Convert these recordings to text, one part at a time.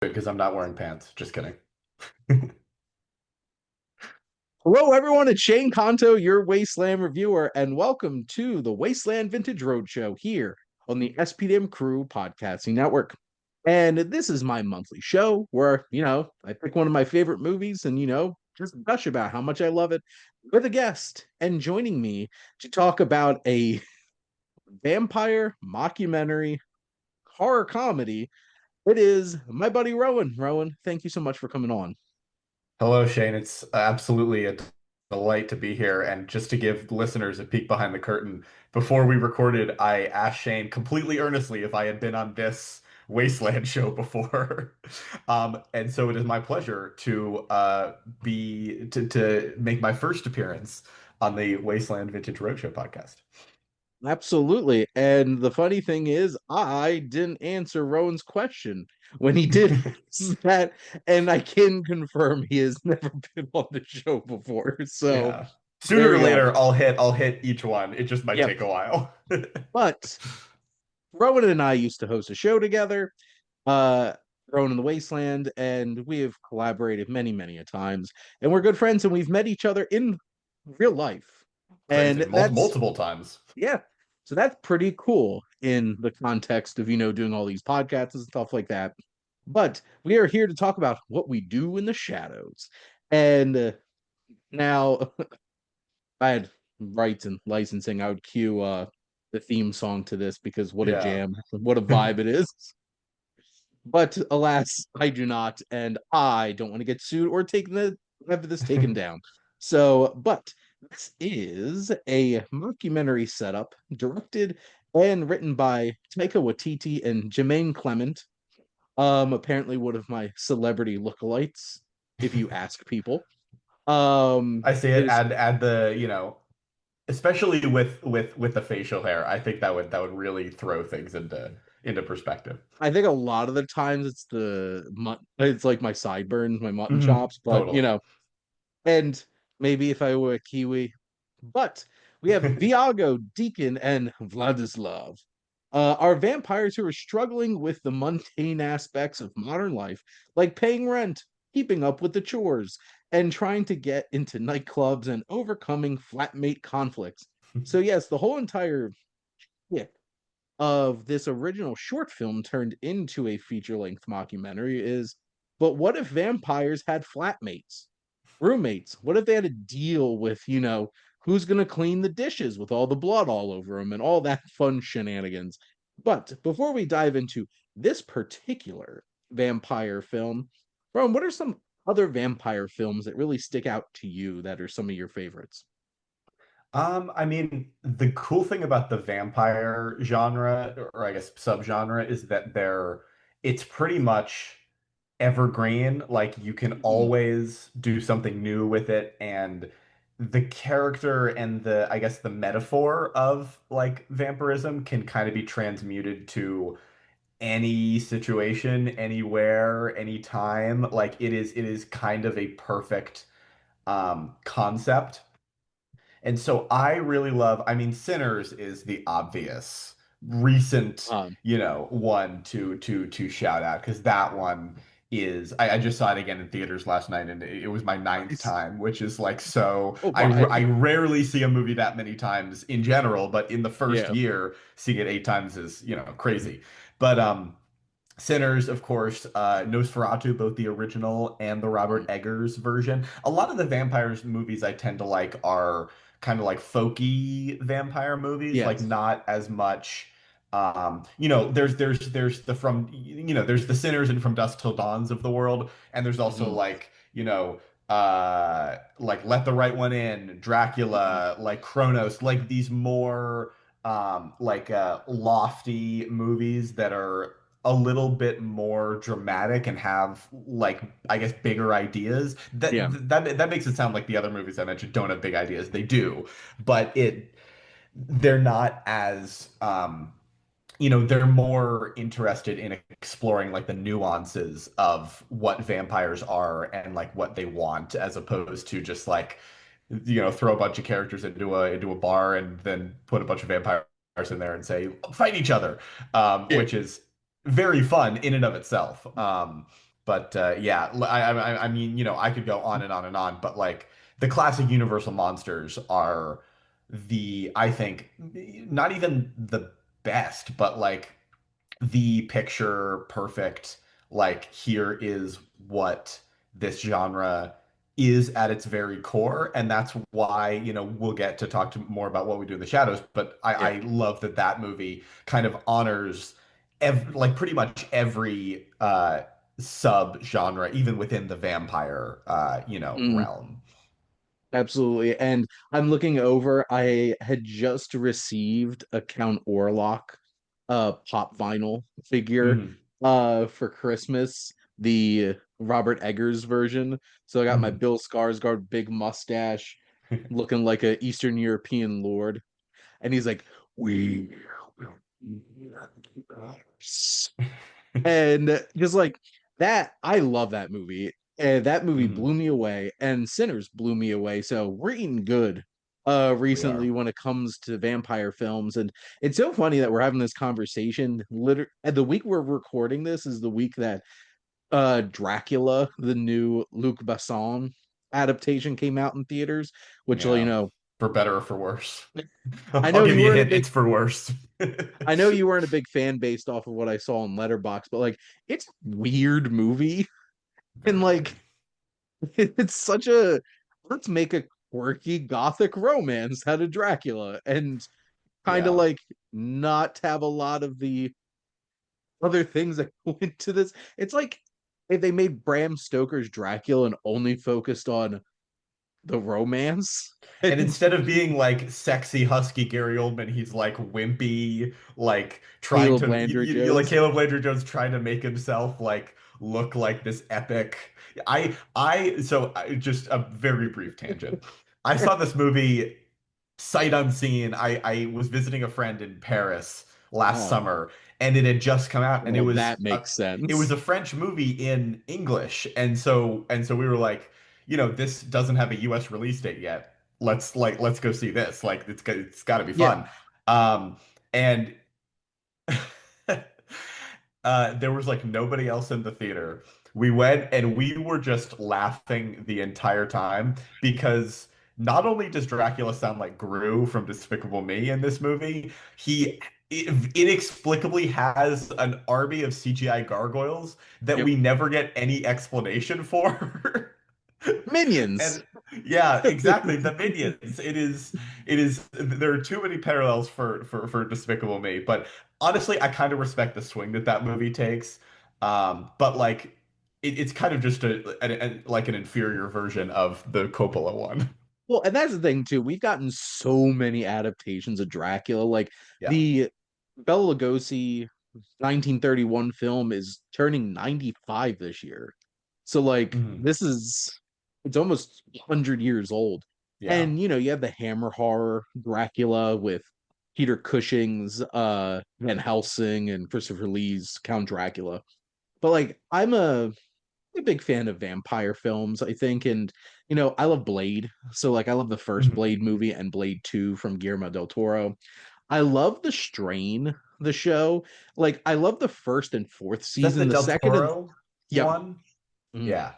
Because I'm not wearing pants. Just kidding. Hello, everyone. It's Shane Kanto, your Wasteland reviewer, and welcome to the Wasteland Vintage Roadshow here on the SPDM Crew Podcasting Network. And this is my monthly show where, I pick one of my favorite movies and, just gush about how much I love it with a guest. And joining me to talk about a vampire mockumentary horror comedy, it is my buddy Rowan. Rowan, thank you so much for coming on. Hello, Shane. It's absolutely a delight to be here. And just to give listeners a peek behind the curtain, before we recorded, I asked Shane completely earnestly if I had been on this Wasteland show before. And so it is my pleasure to to make my first appearance on the Wasteland Vintage Roadshow podcast. Absolutely. And the funny thing is, I didn't answer Rowan's question when he did ask that, and I can confirm he has never been on the show before. So Yeah. Sooner there or you go. later, I'll hit each one. It just might Yep. take a while. But Rowan and I used to host a show together, uh, Rowan in the Wasteland, and we have collaborated many, many a times. And we're good friends, and we've met each other in real life. And Crazy. that's Multiple times. Yeah. So that's pretty cool in the context of, doing all these podcasts and stuff like that. But we are here to talk about what we do in the shadows. And now I had rights and licensing. I would cue the theme song to this because what a Yeah. jam, what a vibe it is. But alas, I do not, and I don't want to get sued or have this taken down. So, but this is a mockumentary setup directed and written by Taika Waititi and Jemaine Clement. Apparently one of my celebrity lookalikes, if you ask people. I see It it. is Add the, especially with the facial hair. I think that would really throw things into perspective. I think a lot of the times it's like my sideburns, my mutton chops, but Totally. and maybe if I were a Kiwi. But we have Viago, Deacon, and Vladislav. Are vampires who are struggling with the mundane aspects of modern life, like paying rent, keeping up with the chores, and trying to get into nightclubs and overcoming flatmate conflicts. So, yes, the whole entire shtick of this original short film turned into a feature-length mockumentary is, but what if vampires had flatmates, roommates? What if they had to deal with, who's going to clean the dishes with all the blood all over them and all that fun shenanigans? But before we dive into this particular vampire film, Ron, what are some other vampire films that really stick out to you that are some of your favorites? I mean, the cool thing about the vampire genre, or I guess subgenre, is that it's pretty much evergreen. Like you can Mm, always do something new with it, and the character and I guess the metaphor of like vampirism can kind of be transmuted to any situation, anywhere, anytime. Like it is kind of a perfect concept. And so I really love, I mean, Sinners is the obvious recent, um, one to shout out because that one is I just saw it again in theaters last night and it was my ninth nice. time, which is like so Oh I my. rarely see a movie that many times in general, but in the first Yeah. year, seeing it 8 times is, crazy. But Sinners, of course, Nosferatu, both the original and the Robert Mm. Eggers version. A lot of the vampires movies I tend to like are kind of like folky vampire movies, like Yes. not as much. There's the from there's the Sinners and From Dusk Till Dawns of the world, and there's also Mhm, like like Let the Right One In, mhm. Dracula, like Kronos, like these more lofty movies that are a little bit more dramatic and have like I guess bigger ideas. Yeah. That makes it sound like the other movies I mentioned don't have big ideas. They do, but they're not as they're more interested in exploring like the nuances of what vampires are and like what they want as opposed to just like throw a bunch of characters into a bar and then put a bunch of vampires in there and say fight each other, Yeah. which is very fun in and of itself. But yeah, I mean, I could go on and on and on, but like the classic Universal monsters are I think, not even the best, but like the picture perfect, like here is what this genre is at its very core. And that's why, we'll get to talk to more about what we do in the shadows. But Yeah. I love that movie kind of honors like pretty much every sub genre, even within the vampire Mm, realm. absolutely. And I'm looking over, I had just received a Count Orlok pop vinyl figure Hmm. for Christmas, the Robert Eggers version. So I got my Hmm. Bill Skarsgård big mustache, looking like a Eastern European lord. And he's like, "We will be us." And just like that, I love that movie. And that movie Hmm. blew me away, and Sinners blew me away. So we're eating good We recently are. when it comes to vampire films. And it's so funny that we're having this conversation. Literally, the week we're recording this is the week that Dracula, the new Luc Besson adaptation, came out in theaters, which Yeah. For better or for worse. I I'll know give you you a weren't a hint. big It's for worse. I know you weren't a big fan based off of what I saw in Letterbox, but like it's a weird movie. And like Very. it's such a let's make a quirky gothic romance out of Dracula and kind of Yeah. like not have a lot of the other things that go into this. It's like if they made Bram Stoker's Dracula and only focused on the romance. And And instead of being like sexy, husky Gary Oldman, he's like wimpy, like trying Caleb to, Landry like Jones. Caleb Landry Jones trying to make himself like look like this epic. Just a very brief tangent. I saw this movie sight unseen. I was visiting a friend in Paris last Oh, summer, and it had just come out, and well, that makes it was sense. a French movie in English, and so we were like, this doesn't have a U.S. release date yet. Let's go see this. Like it's got to be Yeah, fun. And there was like nobody else in the theater. We went and we were just laughing the entire time because not only does Dracula sound like Gru from Despicable Me in this movie, he inexplicably has an army of CGI gargoyles that yep. we never get any explanation for. Minions. And yeah, exactly. The Minions. There are too many parallels for Despicable Me, but honestly, I kind of respect the swing that movie takes. But like it's kind of just like an inferior version of the Coppola one. Well, and that's the thing too. We've gotten so many adaptations of Dracula. Like Yeah. the Bela Lugosi 1931 film is turning 95 this year. So like Mhm. this is it's almost 100 years old. Yeah. And you have the Hammer horror Dracula with Peter Cushing's Van Helsing and Christopher Lee's Count Dracula. But like I'm a big fan of vampire films, I think, and I love Blade. So like I love the first Mhm. Blade movie and Blade 2 from Guillermo del Toro. I love The Strain, the show. Like I love the first and fourth Is that the season. The Del second and Toro yep. one? Mm. Yeah.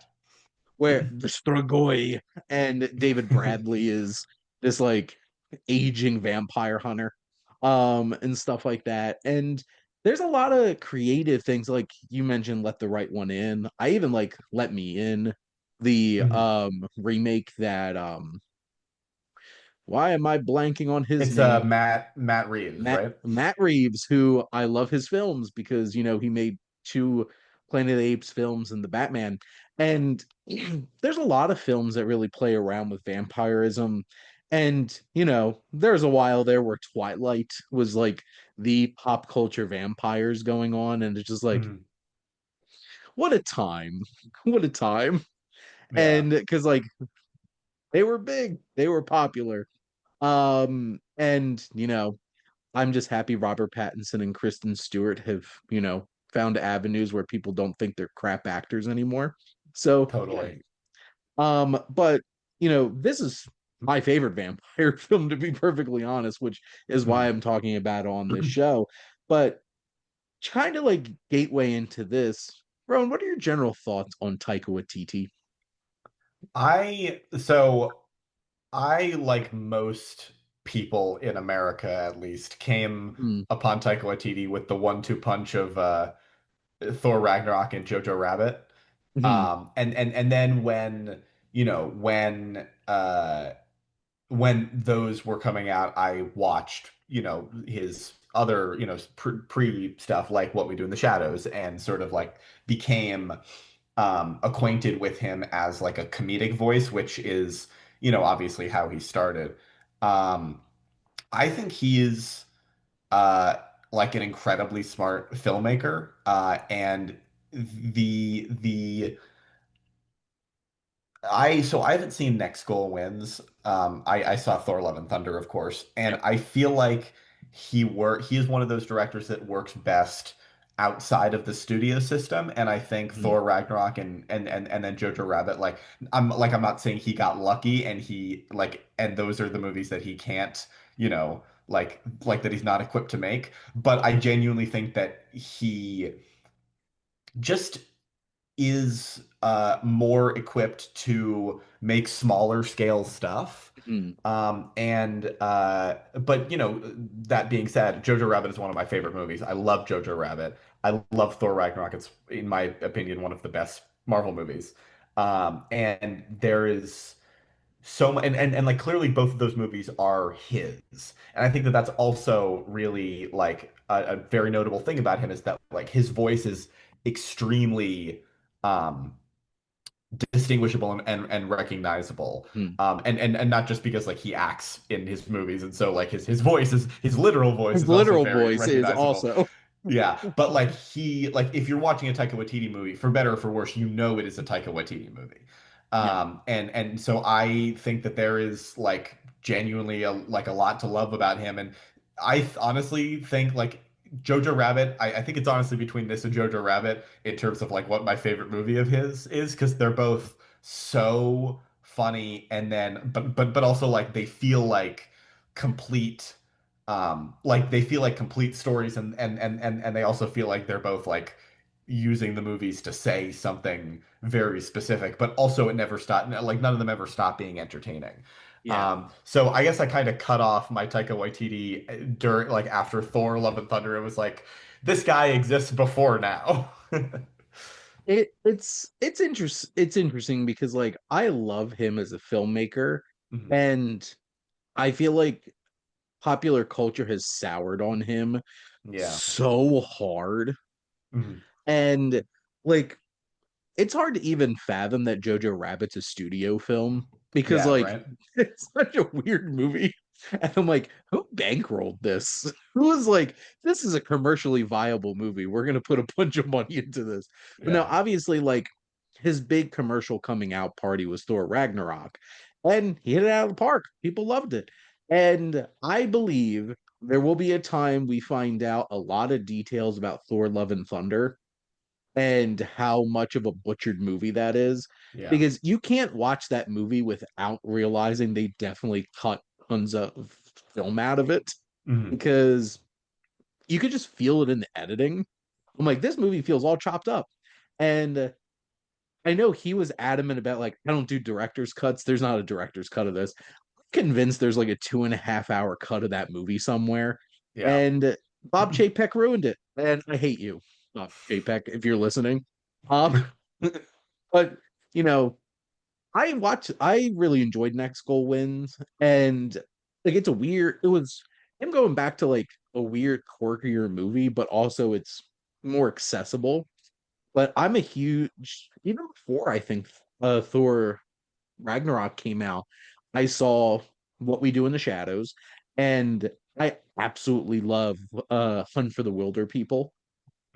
Where the Strigoi and David Bradley is this like aging vampire hunter and stuff like that. And there's a lot of creative things like you mentioned Let the Right One In. I even like Let Me In, the Mhm. remake that why am I blanking on his It's name? Matt Reeves, right? Matt Reeves, who I love his films because he made two Planet of the Apes films and the Batman. And there's a lot of films that really play around with vampirism. And there's a while there where Twilight was like the pop culture vampires going on, and it's just like, Mhm. what a time. What a time. Yeah. And because like they were big, they were popular. And I'm just happy Robert Pattinson and Kristen Stewart have, found avenues where people don't think they're crap actors anymore. So, Totally. yay. But this is my favorite vampire film, to be perfectly honest, which is why Mhm. I'm talking about it on this show. But kind of like gateway into this, Rowan, what are your general thoughts on Taika Waititi? So I, like most people in America at least, came Mm, upon Taika Waititi with the one-two punch of Thor Ragnarok and Jojo Rabbit. mhm, And then when those were coming out, I watched, his other, pre stuff like What We Do in the Shadows and sort of like became acquainted with him as like a comedic voice, which is, obviously how he started. Um, I think he is uh like an incredibly smart filmmaker. And the I haven't seen Next Goal Wins. I saw Thor: Love and Thunder, of course, and yeah. I feel like he is one of those directors that works best outside of the studio system. And I think Mhm. Thor Ragnarok and then Jojo Rabbit, I'm not saying he got lucky and he like and those are the movies that he can't, like that he's not equipped to make. But I genuinely think that he just is more equipped to make smaller scale stuff. Mhm. But that being said, Jojo Rabbit is one of my favorite movies. I love Jojo Rabbit. I love Thor Ragnarok. It's, in my opinion, one of the best Marvel movies. And there is so much, and like clearly both of those movies are his. And I think that that's also really like a very notable thing about him is that like his voice is extremely um distinguishable and recognizable. Mhm. And not just because like he acts in his movies and so like his voice is his literal voice His is also literal very voice is recognizable. also. Yeah, but like if you're watching a Taika Waititi movie, for better or for worse, you know it is a Taika Waititi movie. Yeah. And so I think that there is like genuinely a lot to love about him. And honestly think like Jojo Rabbit, I think it's honestly between this and Jojo Rabbit in terms of like what my favorite movie of his is, because they're both so funny and then but also like they feel like complete like they feel like complete stories, and they also feel like they're both like using the movies to say something very specific, but also it never stopped, like none of them ever stop being entertaining. Yeah. So I guess I kind of cut off my Taika Waititi during like after Thor: Love and Thunder. It was like this guy exists before now. It's interesting because like I love him as a filmmaker, Mhm. and I feel like popular culture has soured on him Yeah. so hard. Mhm. And like it's hard to even fathom that Jojo Rabbit's a studio film because Yeah, like right. it's such a weird movie. And I'm like, who bankrolled this? Who was like, this is a commercially viable movie. We're gonna put a bunch of money into this. But now Yeah. obviously like his big commercial coming out party was Thor Ragnarok. And he hit it out of the park. People loved it. And I believe there will be a time we find out a lot of details about Thor Love and Thunder and how much of a butchered movie that is, Yeah. because you can't watch that movie without realizing they definitely cut tons of film out of it, Mhm. because you could just feel it in the editing. I'm like, this movie feels all chopped up. And I know he was adamant about like, I don't do director's cuts. There's not a director's cut of this. I'm convinced there's like a 2.5 hour cut of that movie somewhere. Yeah. And Bob Chapek ruined it. And I hate you, Bob Chapek, if you're listening. But you know, I really enjoyed Next Goal Wins, and like it was him going back to like a weird, quirkier movie, but also it's more accessible. But I'm a huge, even before I think Thor Ragnarok came out, I saw What We Do in the Shadows, and I absolutely love Hunt for the Wilder People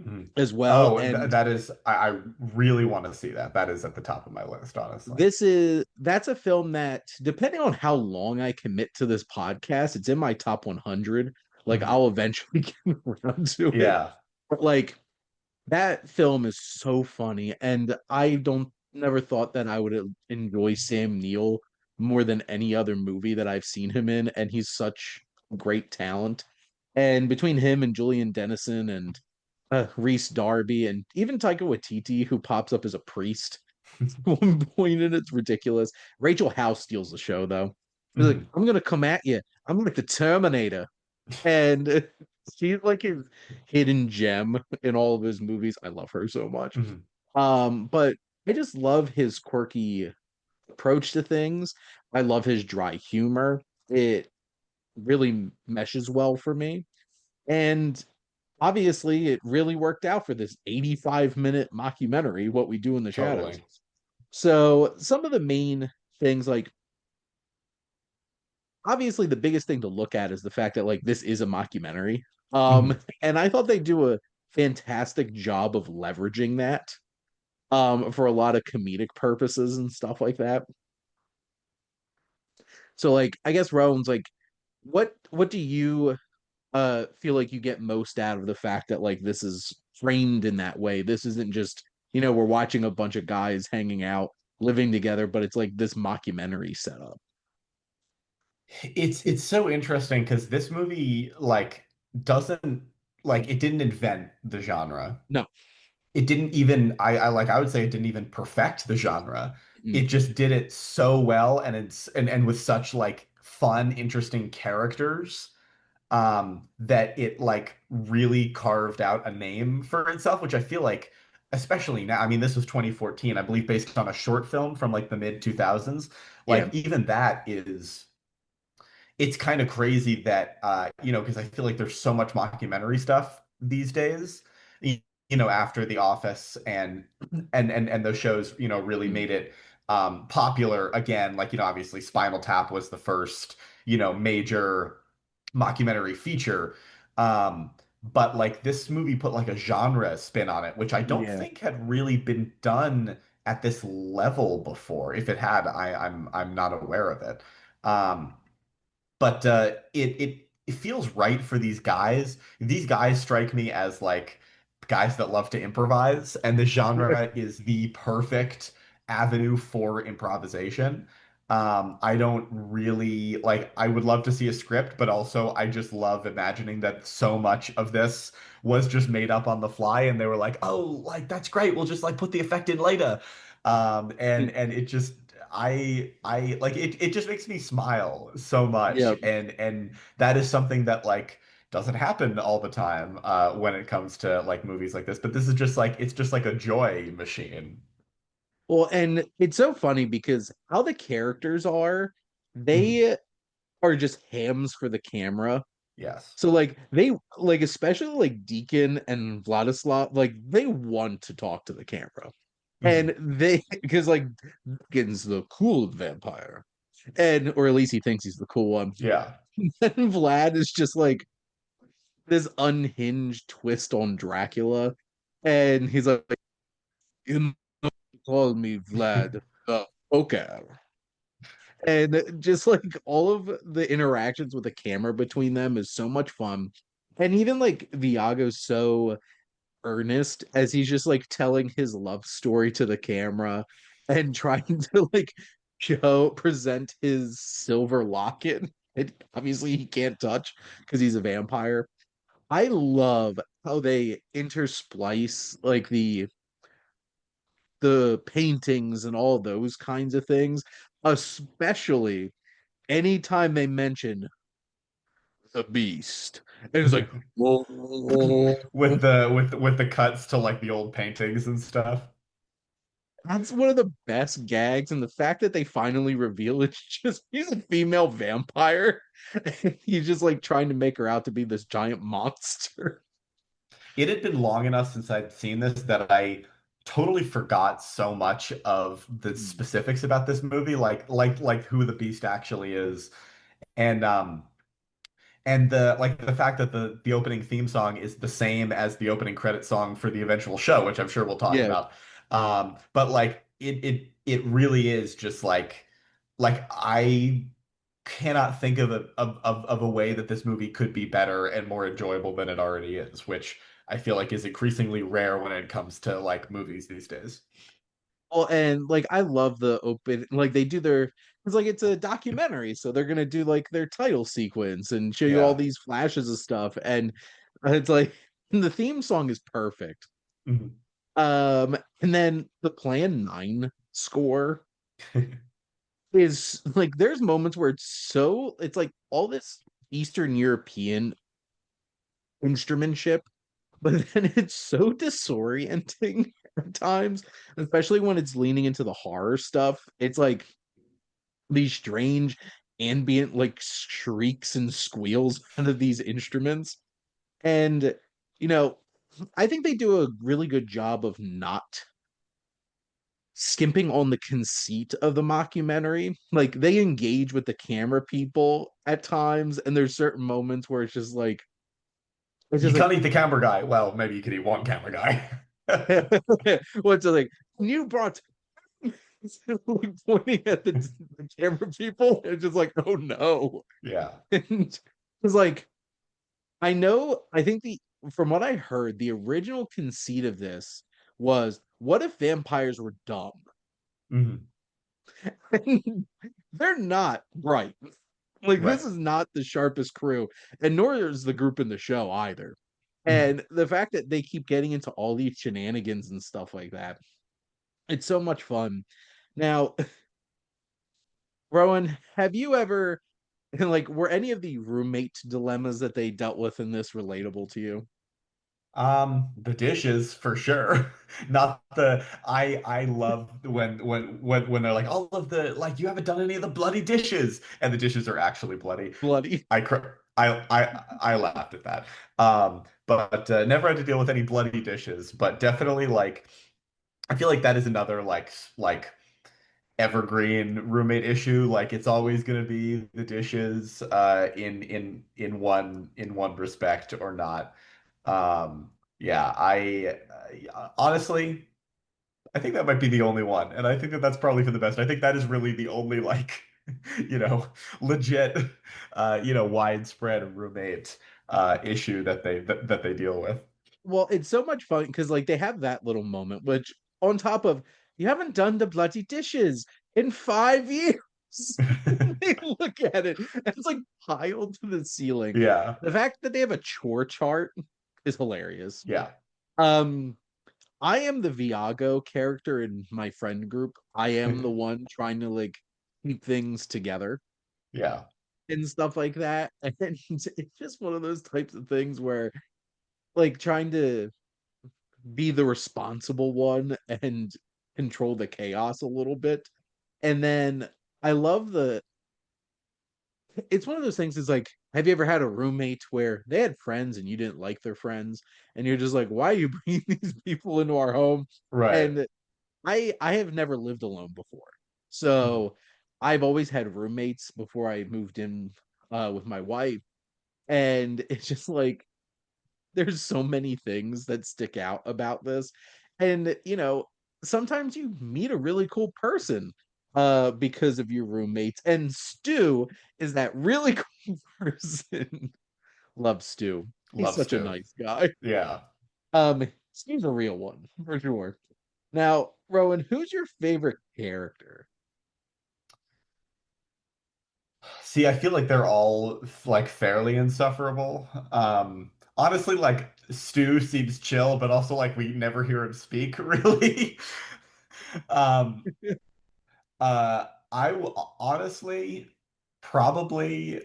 Mhm. as well. Oh, And that is, I really want to see that. That is at the top of my list, honestly. that's a film that, depending on how long I commit to this podcast, it's in my top 100. Like Mhm. I'll eventually get around to it. Yeah. But like that film is so funny, and I don't never thought that I would enjoy Sam Neill more than any other movie that I've seen him in, and he's such great talent. And between him and Julian Dennison and Reese Darby, and even Taika Waititi, who pops up as a priest at one point, and it's ridiculous. Rachel House steals the show, though. She's like, Mhm. I'm gonna come at you. I'm like the Terminator. And she's like his hidden gem in all of his movies. I love her so much. Mhm. But I just love his quirky approach to things. I love his dry humor. It really meshes well for me. And obviously, it really worked out for this 85-minute mockumentary, What We Do in the Shadows. Totally. So, some of the main things, like, obviously, the biggest thing to look at is the fact that, like, this is a mockumentary. Mhm. And I thought they do a fantastic job of leveraging that for a lot of comedic purposes and stuff like that. So, like, I guess Rowan's like, what do you feel like you get most out of the fact that like this is framed in that way? This isn't just, we're watching a bunch of guys hanging out, living together, but it's like this mockumentary setup. It's so interesting because this movie like doesn't like it didn't invent the genre. No. It didn't even I would say it didn't even perfect the genre. It Mm. just did it so well and with such like fun, interesting characters that it like really carved out a name for itself, which I feel like especially now, I mean this was 2014, I believe based on a short film from like the mid 2000s. Yeah. Like even that is it's kind of crazy that because I feel like there's so much mockumentary stuff these days, you, after The Office and those shows, really Mm. made it popular again. Like, obviously Spinal Tap was the first, major mockumentary feature. But like this movie put like a genre spin on it, which I don't Yeah. think had really been done at this level before. If it had, I'm not aware of it. But it feels right for these guys. These guys strike me as like guys that love to improvise, and the genre is the perfect avenue for improvisation. I don't really like, I would love to see a script, but also I just love imagining that so much of this was just made up on the fly, and they were like, oh, like that's great. We'll just like put the effect in later. And it just I like it just makes me smile so much, Yeah. and that is something that like doesn't happen all the time when it comes to like movies like this, but this is just like it's just like a joy machine. Well, and it's so funny because how the characters are, Mhm. they are just hams for the camera. Yes. So like they like especially like Deacon and Vladislav, like they want to talk to the camera. Mhm. And they because like Deacon's the cool vampire. And or at least he thinks he's the cool one. Yeah. And Vlad is just like this unhinged twist on Dracula. And he's like, you call me Vlad the Poker. And just like all of the interactions with the camera between them is so much fun. And even like Viago's so earnest as he's just like telling his love story to the camera and trying to like present his silver locket. It obviously he can't touch because he's a vampire. I love how they intersplice like the paintings and all those kinds of things, especially anytime they mention the beast. And it's like, whoa. With the cuts to like the old paintings and stuff. That's one of the best gags, and the fact that they finally reveal it's just he's a female vampire. He's just like trying to make her out to be this giant monster. It had been long enough since I'd seen this that I totally forgot so much of the specifics about this movie, like who the Beast actually is, and the fact that the opening theme song is the same as the opening credit song for the eventual show, which I'm sure we'll talk Yeah. about. But like it really is just like I cannot think of a way that this movie could be better and more enjoyable than it already is, which I feel like is increasingly rare when it comes to like movies these days. Well, and like I love the open like they do their it's like it's a documentary, so they're gonna do like their title sequence and show you all Yeah. these flashes of stuff. And it's like And the theme song is perfect. Mhm. And then the Plan 9 score is like there's moments where it's like all this Eastern European instrumentship, but then it's so disorienting at times, especially when it's leaning into the horror stuff. It's like these strange ambient like shrieks and squeals out of these instruments. And you know, I think they do a really good job of not skimping on the conceit of the mockumentary. Like they engage with the camera people at times, and there's certain moments where it's You just like can't eat the camera guy. Well, maybe you could eat one camera guy. what's it like you brought like pointing at the camera people. It's just like, oh no. Yeah. And it's like I think the from what I heard, the original conceit of this was what if vampires were dumb? Mhm. And they're not right. Like this Right. is not the sharpest crew, and nor is the group in the show either. Mhm. And the fact that they keep getting into all these shenanigans and stuff like that, it's so much fun. Now, Rowan, have you ever like were any of the roommate dilemmas that they dealt with in this relatable to you? The dishes for sure. Not the I love when they're like all of the like you haven't done any of the bloody dishes and the dishes are actually bloody. Bloody. I cr I laughed at that. But never had to deal with any bloody dishes, but definitely like I feel like that is another like evergreen roommate issue. Like it's always going to be the dishes in one respect or not. Yeah, I honestly I think that might be the only one, and I think that that's probably for the best. I think that is really the only like you know legit widespread roommate issue that they deal with. Well, it's so much fun because like they have that little moment, which on top of you haven't done the bloody dishes in 5 years. They look at it and it's like piled to the ceiling. Yeah, The fact that they have a chore chart is hilarious. yeah, Um, I am the Viago character in my friend group. I am the one trying to like keep things together yeah. and stuff like that. And it's just one of those types of things where like trying to be the responsible one and control the chaos a little bit. And then I love the it's one of those things is like have you ever had a roommate where they had friends and you didn't like their friends and you're just like why are you bringing these people into our home? Right. And I have never lived alone before. Mhm. So I've always had roommates before I moved in with my wife and it's just like there's so many things that stick out about this. And sometimes you meet a really cool person because of your roommates. And Stu is that really cool person. Love Stu. He's Loves such a to. nice guy. Yeah. Stu's a real one for sure. Now, Rowan, who's your favorite character? See, I feel like they're all like fairly insufferable. Honestly, like Stu seems chill, but also like we never hear him speak really. Um, honestly probably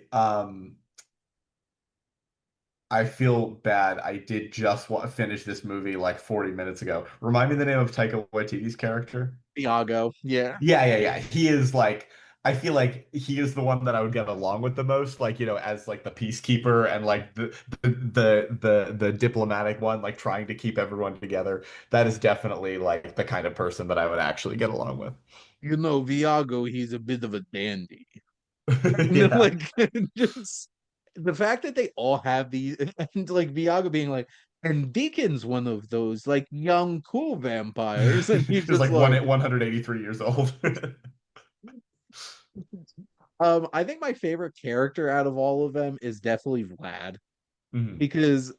I feel bad. I did just finish this movie like 40 minutes ago. Remind me the name of Taika Waititi's character. Iago. Yeah. Yeah, yeah, yeah. He is like I feel like he is the one that I would get along with the most, like, as like the peacekeeper and like the diplomatic one, like trying to keep everyone together. That is definitely like the kind of person that I would actually get along with. Viago, he's a bit of a dandy. And then, Yeah. like just the fact that they all have these and like Viago being like and Deacon's one of those like young cool vampires and he's He's just like like 183 years old. I think my favorite character out of all of them is definitely Vlad Mhm. because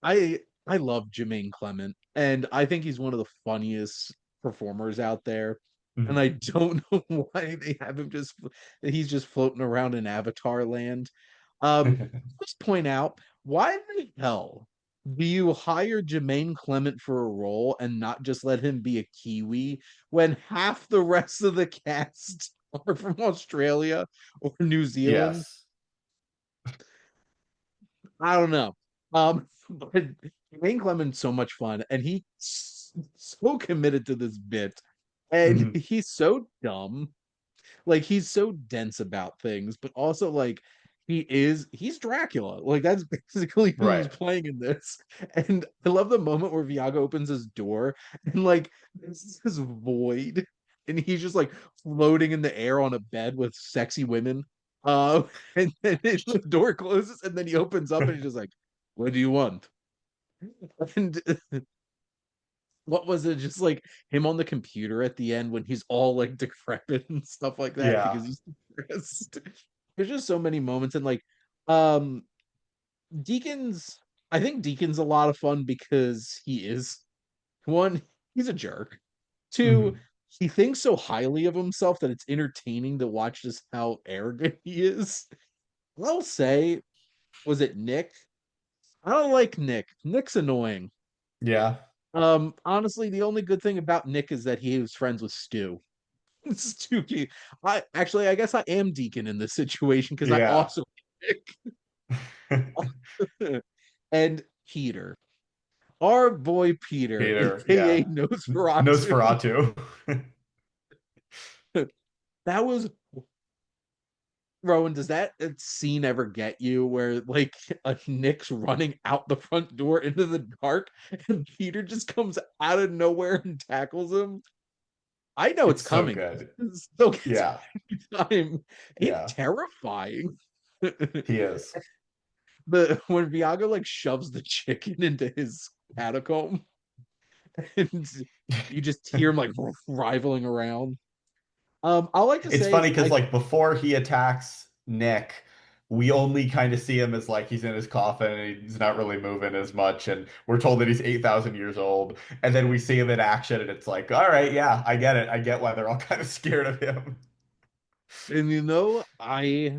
I love Jermaine Clement and I think he's one of the funniest performers out there and I Mhm. don't know why they have him he's just floating around in Avatar land. Let's point out why the hell Do you hire Jemaine Clement for a role and not just let him be a Kiwi when half the rest of the cast are from Australia or New Zealand? Yes. I don't know. But Jemaine Clement's so much fun, and so committed to this bit, and Mhm. he's so dumb. Like he's so dense about things, but also like he's Dracula. Like that's basically who he's Right. playing in this. And I love the moment where Viago opens his door and like there's this void and he's just like floating in the air on a bed with sexy women. And then the door closes and then he opens up and he's just like, "What do you want?" And what was it? Just like him on the computer at the end when he's all like decrepit and stuff like that Yeah. because he's depressed. There's just so many moments and like um Deacon's I think Deacon's a lot of fun because he is one, he's a jerk. Two, Mhm. he thinks so highly of himself that it's entertaining to watch just how arrogant he is. I'll say, was it Nick? I don't like Nick. Nick's annoying. Yeah. Honestly, the only good thing about Nick is that he was friends with Stu. Stu, I guess I am Deacon in this situation because I Yeah. also and Peter, our boy Peter, Peter, aka yeah. Nosferatu. Nosferatu. That was Rowan. Does that scene ever get you where like a Nick's running out the front door into the dark and Peter just comes out of nowhere and tackles him? I know it's It's so coming. good. It still gets Yeah. time. He's Yeah. terrifying. He is. The when Viago like shoves the chicken into his catacomb and you just hear him like rivaling around. I like to It's say is funny because like before he attacks Nick, we only kind of see him as like he's in his coffin and he's not really moving as much, and we're told that he's 8,000 years old, and then we see him in action, and it's like, all right, yeah, I get it. I get why they're all kind of scared of him. and I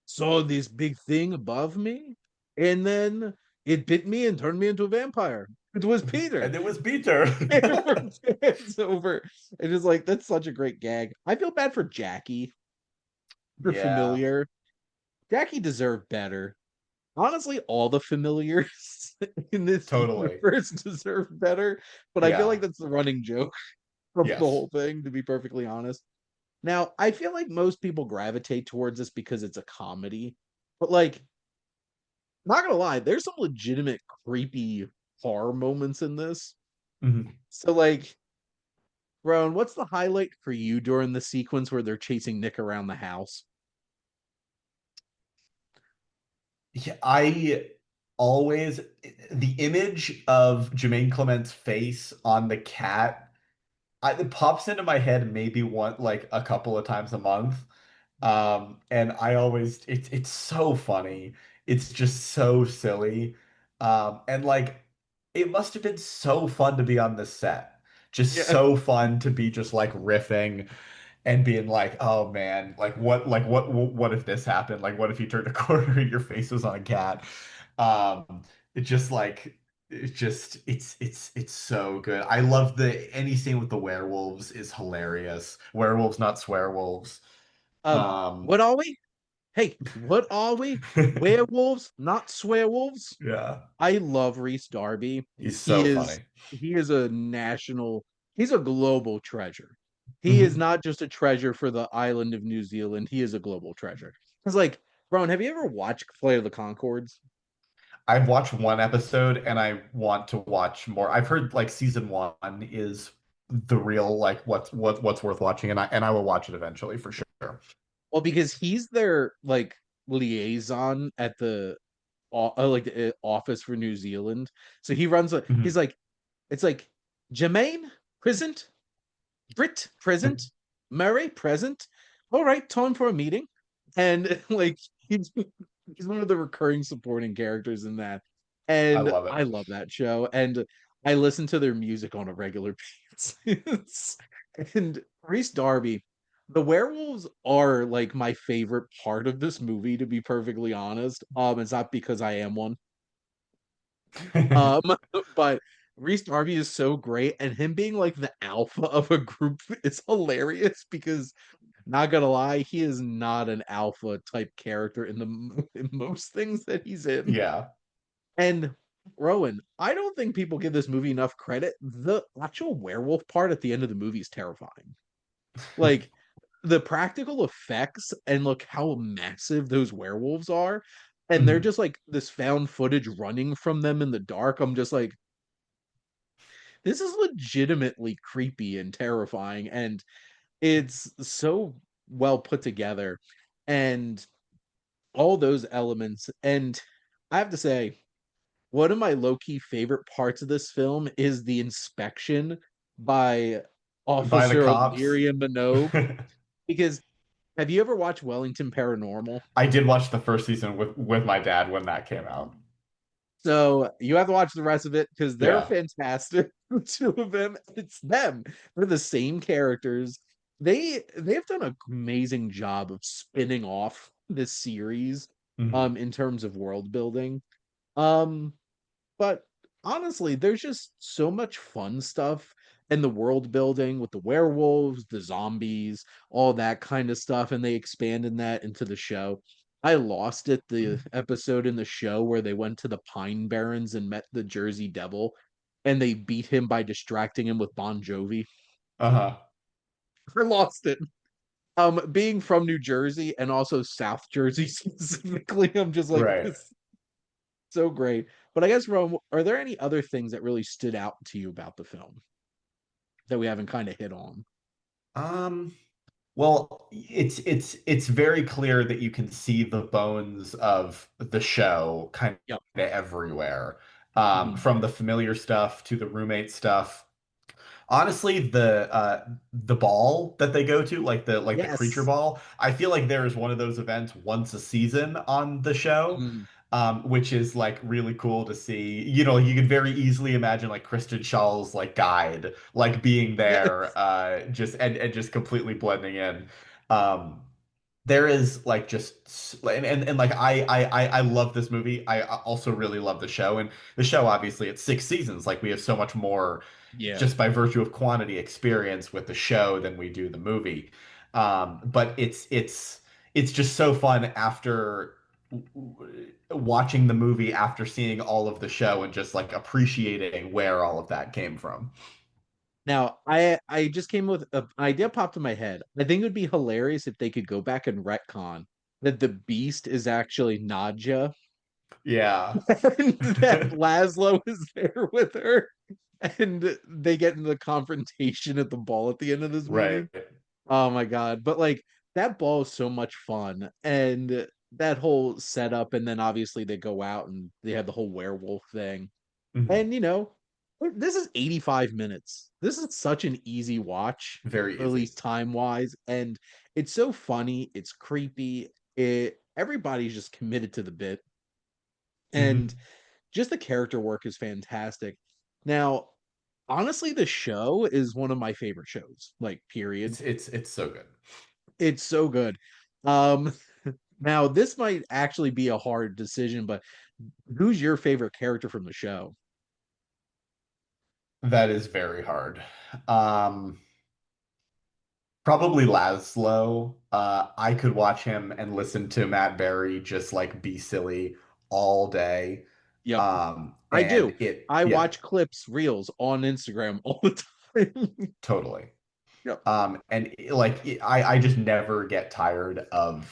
saw this big thing above me, and then it bit me and turned me into a vampire. It was Peter. And it was Peter. It's over. It is like that's such a great gag. I feel bad for Jackie for Yeah, familiar. Jackie deserved better. Honestly, all the familiars in this totally. universe deserve better, but I feel like Yeah. that's the running joke of the Yes. whole thing, to be perfectly honest. Now, I feel like most people gravitate towards this because it's a comedy, but like, not gonna lie, there's some legitimate creepy horror moments in this. Mhm. So, like, Rowan, what's the highlight for you during the sequence where they're chasing Nick around the house? Yeah, I always the image of Jermaine Clement's face on the cat, it pops into my head maybe one like a couple of times a month. And I always it's so funny. It's just so silly. And like it must have been so fun to be on this set. Just Yeah. so fun to be just like riffing and being like, "Oh man, what if this happened? Like what if you turned a corner and your face was on a cat?" It just like it's so good. I love the any scene with the werewolves is hilarious. Werewolves, not swearwolves. Um, What are we? Hey, what are we? Werewolves, not swearwolves? yeah, I love Reese Darby. he's He so is funny. he is a he's a global treasure. He is Mhm. not just a treasure for the island of New Zealand. He is a global treasure. It's like, Ron, have you ever watched Flight of the Concords? I've watched one episode and I want to watch more. I've heard like season one is the real like what's worth watching, and I will watch it eventually for sure. Well, because he's their like liaison at the office for New Zealand. So he's Mhm. like, it's like Jermaine present, Brit present, Murray present. All right, time for a meeting. And like he's one of the recurring supporting characters in that. I And love I it. love that show. And I listen to their music on a regular basis. And Reese Darby, the werewolves are like my favorite part of this movie, to be perfectly honest. It's not because I am one. Um, but Reese Darby is so great, and him being like the alpha of a group is hilarious because not gonna lie, he is not an alpha type character in in most things that he's in. Yeah. And Rowan, I don't think people give this movie enough credit. The actual werewolf part at the end of the movie is terrifying. Like the practical effects and look how massive those werewolves are. And they're Mhm. just like this found footage running from them in the dark. I'm just like, this is legitimately creepy and terrifying. And it's so well put together. And all those elements. And I have to say, one of my low key favorite parts of this film is the inspection by By the Officer cops. O'Leary and Minogue. Because have you ever watched Wellington Paranormal? I did watch the first season with my dad when that came out. So you have to watch the rest of it because they're Yeah. fantastic. The two of them, it's them. They're the same characters. They've done an amazing job of spinning off this series Mhm. in terms of world building. Um But honestly, there's just so much fun stuff in the world building with the werewolves, the zombies, all that kind of stuff, and they expanded that into the show. I lost it the episode in the show where they went to the Pine Barrens and met the Jersey Devil, and they beat him by distracting him with Bon Jovi. Uh-huh. I lost it. Being from New Jersey and also South Jersey specifically, I'm just like Right. this so great. But I guess, Rome, are there any other things that really stood out to you about the film that we haven't kind of hit on? Um, well, it's very clear that you can see the bones of the show kind Yep. of everywhere. Mhm. From the familiar stuff to the roommate stuff. Honestly, the ball that they go to, like the creature Yes. ball, I feel like there is one of those events once a season on the show, Mhm. which is like really cool to see. You know, you could very easily imagine like Kristen Shaw's like guide, like being there, Yes. just and just completely blending in. Um, there is like just and like I love this movie. I also really love the show, and the show obviously it's 6 seasons. Like we have so much more Yeah. just by virtue of quantity experience with the show than we do the movie. But it's just so fun after watching the movie after seeing all of the show and just like appreciating where all of that came from. Now, I just came with an idea popped in my head. I think it would be hilarious if they could go back and retcon that the Beast is actually Nadja Yeah, and that Laszlo is there with her, and they get into the confrontation at the ball at the end of this right. movie. Oh my God. But like that ball is so much fun. And that whole setup, and then obviously they go out and they have the whole werewolf thing. Mhm. And this is 85 minutes. This is such an easy watch, Very at easy. least time-wise. And it's so funny, it's creepy. Everybody's just committed to the bit. And Mhm. just the character work is fantastic. Now, honestly, the show is one of my favorite shows, like period. It's so good. It's so good. Um, now this might actually be a hard decision, but who's your favorite character from the show? That is very hard. Um, Probably Laszlo. I could watch him and listen to Matt Berry just like be silly all day. Yep, I And do. it, I yeah, watch clips, reels on Instagram all the time. totally. Yep. And like I just never get tired um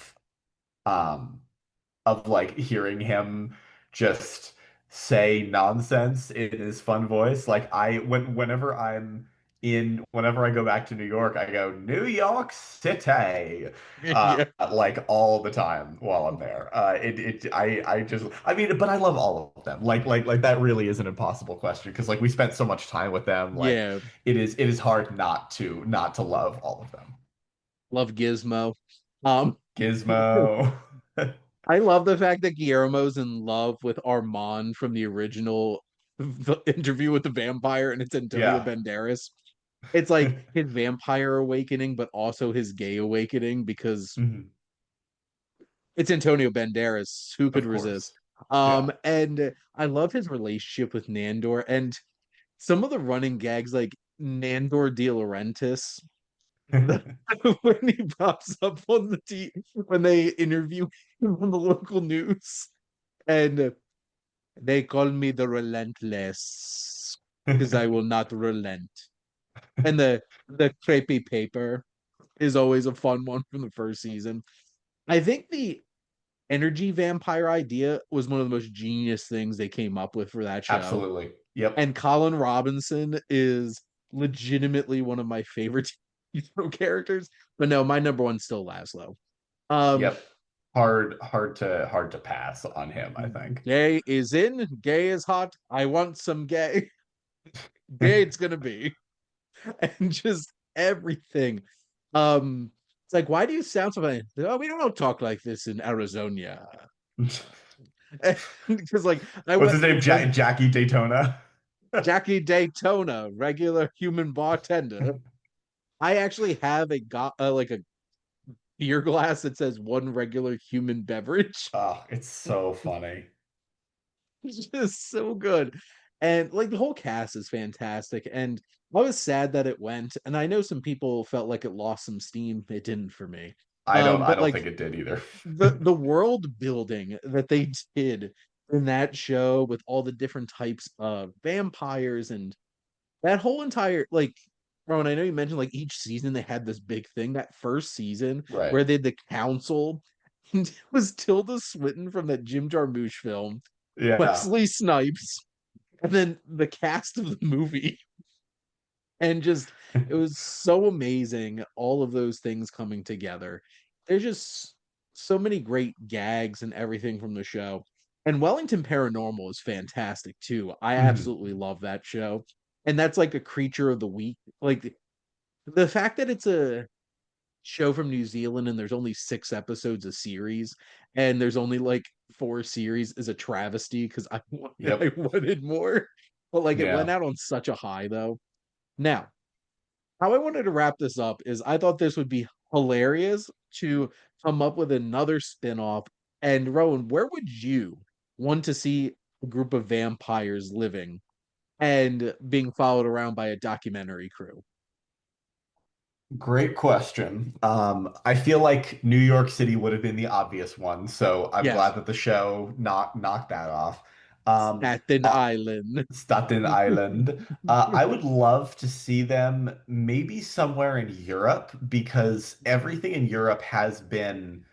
like hearing him just say nonsense in his fun voice. Like whenever I go back to New York, I go New York City, Yeah. like all the time while I'm there. I just I mean, but I love all of them. Like that really is an impossible question because like we spent so much time with them. Like Yeah. it is hard not to love all of them. Love Gizmo. Um, Gizmo. I love the fact that Guillermo's in love with Armand from the original interview with the vampire, and it's Antonio Yeah. Banderas. It's like his vampire awakening, but also his gay awakening because Mhm. it's Antonio Banderas. Who could Of course. resist? Yeah. And I love his relationship with Nandor and some of the running gags like Nandor De Laurentiis the, when he pops up on when they interview him on the local news and they call me the relentless because I will not relent. And the crepey paper is always a fun one from the first season. I think the energy vampire idea was one of the most genius things they came up with for that show. Absolutely. Yep. And Colin Robinson is legitimately one of my favorite hero characters. But no, my number one's still Laszlo. Um, Yep. Hard to pass on him, I think. Gay is in, gay is hot. I want some gay. Gay it's gonna be. And just everything. It's like, why do you sound so funny? Oh, we don't talk like this in Arizona. Because like I What's went his name? when Jackie Daytona. Jackie Daytona, regular human bartender. I actually have like a beer glass that says one regular human beverage. Oh, it's so funny. It's just so good. And like the whole cast is fantastic. And I was sad that it went. And I know some people felt like it lost some steam. It didn't for me. I But don't like think it did either. the world building that they did in that show with all the different types of vampires and that whole entire like Rowan, I know you mentioned like each season they had this big thing. That first season Right. where they had the council, and it was Tilda Swinton from that Jim Jarmusch film, Yeah. Wesley Snipes, and then the cast of the movie. And just it was so amazing, all of those things coming together. There's just so many great gags and everything from the show. And Wellington Paranormal is fantastic too. I Mhm. absolutely love that show. And that's like a creature of the week. Like the fact that it's a show from New Zealand and there's only 6 episodes a series and there's only like 4 series is a travesty because I Yep. wanted more. But like it went Yeah. out on such a high though. Now, how I wanted to wrap this up is I thought this would be hilarious to come up with another spin-off. And Rowan, where would you want to see a group of vampires living and being followed around by a documentary crew? Great question. I feel like New York City would have been the obvious one, so I'm Yes, glad that the show knocked that off. Um, Staten uh, Island. Staten Island. I would love to see them maybe somewhere in Europe because everything in Europe has been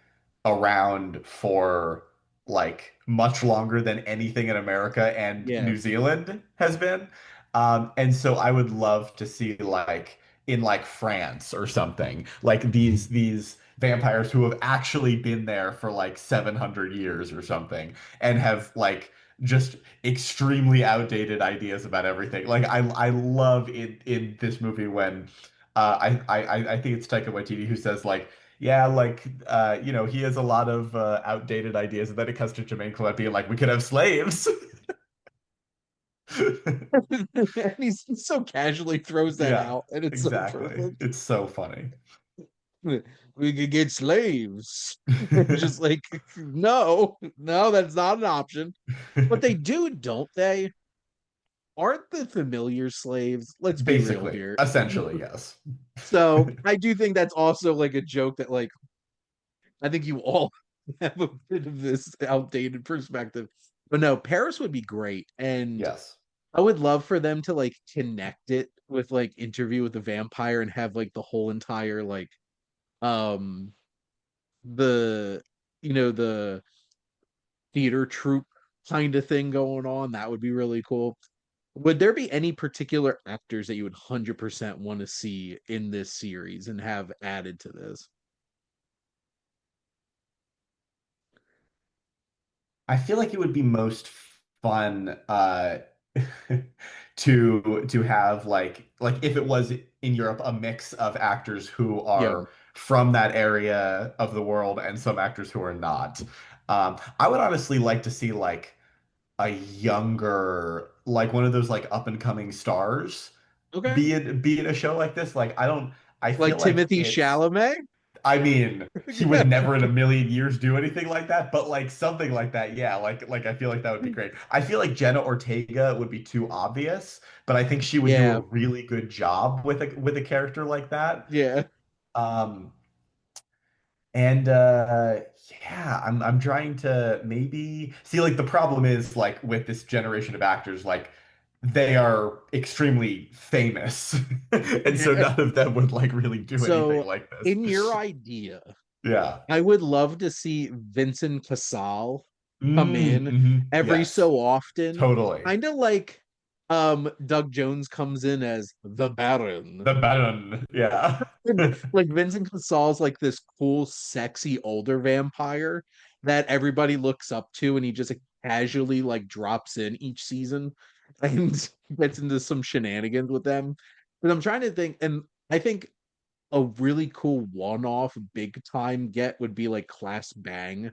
around for like much longer than anything in America and New Yes. Zealand has been. And so I would love to see like in like France or something, like these vampires who have actually been there for like 700 years or something and have like just extremely outdated ideas about everything. Like I love in this movie when I think it's Taika Waititi who says like yeah, like he has a lot of outdated ideas, and then it comes to Jermaine Clement being like, we could have slaves. And he so casually throws that Yeah, out, and it's so exactly. perfect. It's so funny. We could get slaves. It's just like, no, no, that's not an option. But they do, don't they? Aren't the familiar slaves? Let's be real Basically, here. essentially, yes. So I do think that's also like a joke that like I think you all have a bit of this outdated perspective. But no, Paris would be great. And Yes. I would love for them to like connect it with like Interview with the Vampire and have like the whole entire like um the the theater troupe kind of thing going on. That would be really cool. Would there be any particular actors that you would 100% want to see in this series and have added to this? I feel like it would be most fun to have like if it was in Europe a mix of actors who Yeah. are from that area of the world and some actors who are not. I would honestly like to see like a younger like one of those like up and coming stars Okay. be in a show like this. Like I don't I Like feel like Timothy it's Chalamet? I mean, he Yeah. would never in a million years do anything like that, but like something like that, yeah. Like I feel like that would be great. I feel like Jenna Ortega would be too obvious, but I think she would do a Yeah. really good job with a character like that. Yeah. Um, and yeah, I'm trying to maybe see like the problem is like with this generation of actors, like they are extremely famous. And so Yeah. none of them would like really do anything So like in your this. idea, Yeah. I would love to see Vincent Cassel come in every Yes, so often. totally. Kind of like Doug Jones comes in as the Baron. The Baron. Yeah. And, like Vincent Cassal's like this cool, sexy older vampire that everybody looks up to, and he just like, casually like drops in each season and gets into some shenanigans with them. But I'm trying to think, and I think a really cool one-off big time get would be like Class Bang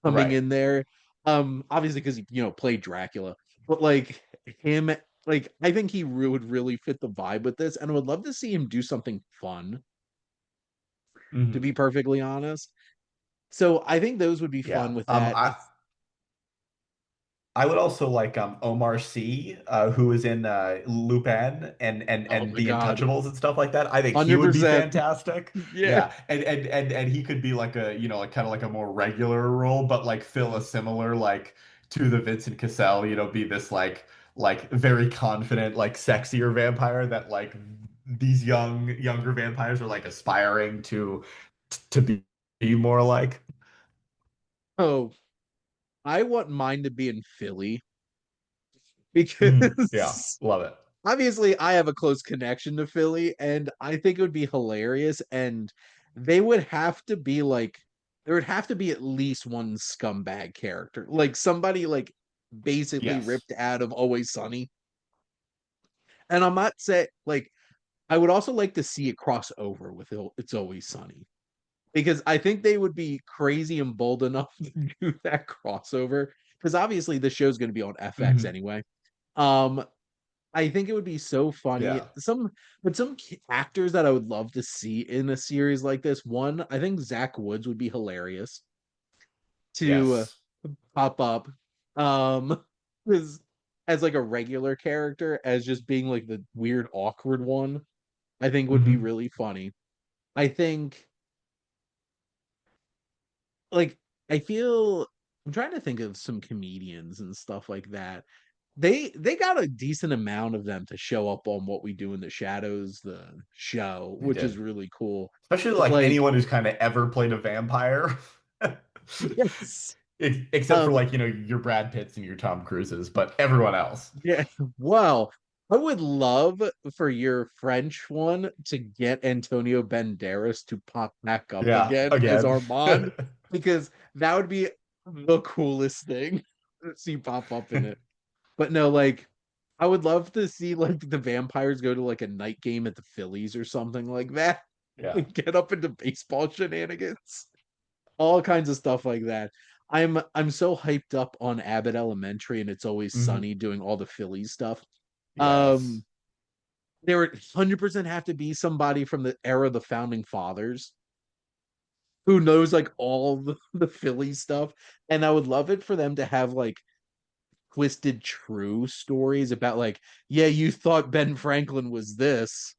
coming Right. in there. Obviously because he, played Dracula, but like him, like I think he would really fit the vibe with this, and I would love to see him do something fun, to Mhm. be perfectly honest. So I think those would be fun Yeah. with that. I would also like Omar Sy, who is in Lupin Oh and my The god, Untouchables and stuff like that. I think he would be 100%. fantastic. Yeah. Yeah, and he could be like a like kind of like a more regular role, but like fill a similar like to the Vincent Cassel, be this like very confident like sexier vampire that like these younger vampires are like aspiring to be more like. Oh, I want mine to be in Philly Yeah, because love it. obviously I have a close connection to Philly, and I think it would be hilarious. And they would have to be like, there would have to be at least one scumbag character, like somebody like basically Yes. ripped out of Always Sunny. And I'm not saying like, I would also like to see it cross over with It's Always Sunny, because I think they would be crazy and bold enough to do that crossover. Because obviously the show's going to be on FX Mhm. anyway. Um, I think it would be so funny. Yeah. Some actors that I would love to see in a series like this. One, I think Zach Woods would be hilarious to Yes. pop up, um, as like a regular character, as just being like the weird, awkward one. I think would be Hmm. really funny. I think like I feel I'm trying to think of some comedians and stuff like that. They got a decent amount of them to show up on What We Do in the Shadows, the show, They which is did. really cool. Especially But like like, anyone who's kind of ever played a vampire. yes. Except for Um, like, your Brad Pitts and your Tom Cruises, but everyone else. yeah, well, I would love for your French one to get Antonio Banderas to pop back up Yeah, again as again. Armand, because that would be the coolest thing to see pop up in it. But no, like I would love to see like the vampires go to like a night game at the Phillies or something like that Yeah. and get up into baseball shenanigans. All kinds of stuff like that. I'm so hyped up on Abbott Elementary and It's Always Hmm. Sunny doing all the Phillies stuff. Yes. Um there would 100% have to be somebody from the era of the founding fathers who knows like all the Philly stuff. And I would love it for them to have like twisted true stories about like, yeah, you thought Ben Franklin was this.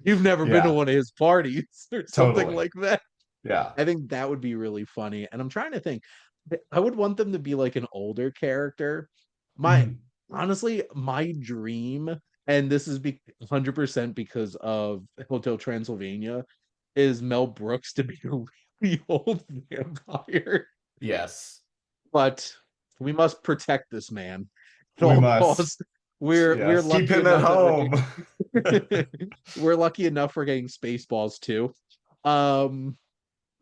You've never been to Yeah, one of his parties or something totally. like that. Yeah. I think that would be really funny. And I'm trying to think. I would want them to be like an older character. My Mhm. honestly, my dream, and this is 100% because of Hotel Transylvania, is Mel Brooks to be a really old vampire. Yes. But we must protect this man at We all must. costs. We're Yes. Keep lucky him at enough that home. we're lucky enough we're getting Spaceballs too. Um,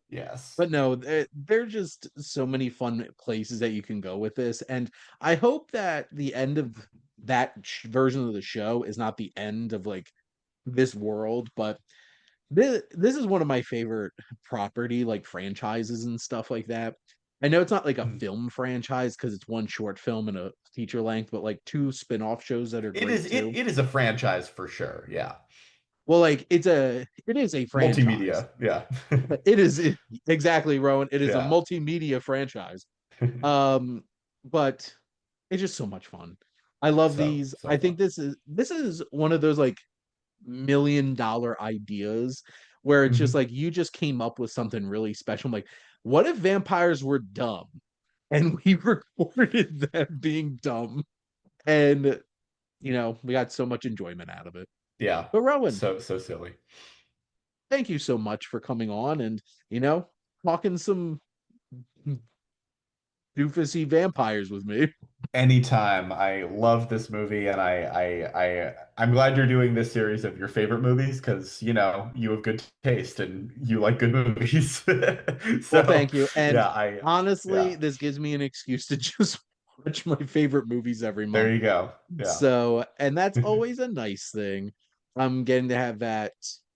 Yes. but no, there are just so many fun places that you can go with this, and I hope that the end of that version of the show is not the end of like this world, but this is one of my favorite property like franchises and stuff like that. I know it's not like a Mhm. film franchise because it's one short film and a feature length, but like two spin-off shows that are It great is too. it is a franchise for sure. Yeah. Well, like it is a franchise. Multimedia. Yeah. It is exactly, Rowan. It is a Yeah. multimedia franchise. Um, but it's just so much fun. I love So, these. so I think fun. this is one of those like $1 million ideas where it's just Hmm. like you just came up with something really special. I'm like, what if vampires were dumb and we recorded them being dumb, and we got so much enjoyment out of it. Yeah. But Rowan, So silly. thank you so much for coming on and you know talking some doofusy vampires with me. Anytime. I love this movie, and I'm glad you're doing this series of your favorite movies because you have good taste and you like good movies. Well, So thank you. And yeah, I honestly, yeah. this gives me an excuse to just watch my favorite movies every There month. you go. Yeah. So, and that's always a nice thing. I'm getting to have that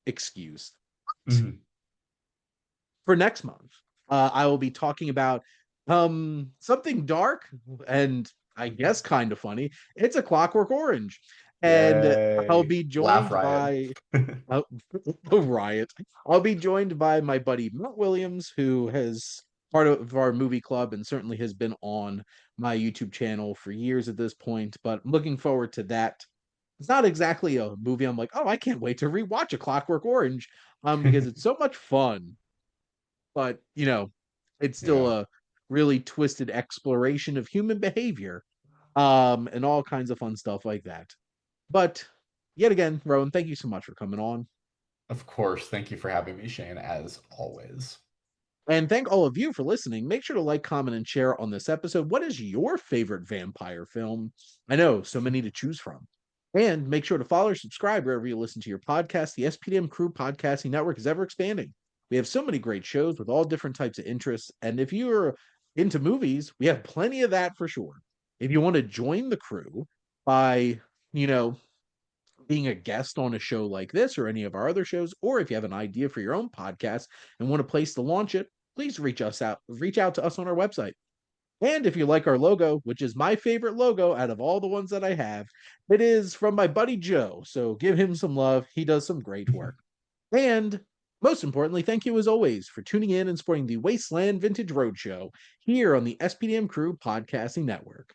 excuse. Mhm. For next month, I will be talking about something dark and I guess kind of funny. It's A Clockwork Orange. And I'll Yay. be Laugh joined riot. by uh, a riot. I'll be joined by my buddy Matt Williams, who has part of our movie club and certainly has been on my YouTube channel for years at this point. But I'm looking forward to that. It's not exactly a movie I'm like, oh, I can't wait to rewatch A Clockwork Orange, because it's so much fun. But it's still Yeah. a really twisted exploration of human behavior, and all kinds of fun stuff like that. But yet again, Rowan, thank you so much for coming on. Of course. Thank you for having me, Shane, as always. And thank all of you for listening. Make sure to like, comment, and share on this episode. What is your favorite vampire film? I know so many to choose from. And make sure to follow or subscribe wherever you listen to your podcast. The SPDM Crew Podcasting Network is ever expanding. We have so many great shows with all different types of interests. And if you're into movies, we have plenty of that for sure. If you want to join the crew by, you know, being a guest on a show like this or any of our other shows, or if you have an idea for your own podcast and want a place to launch it, please reach out to us on our website. And if you like our logo, which is my favorite logo out of all the ones that I have, it is from my buddy Joe. So give him some love. He does some great work. And most importantly, thank you as always for tuning in and supporting the Wasteland Vintage Roadshow here on the SPDM Crew Podcasting Network.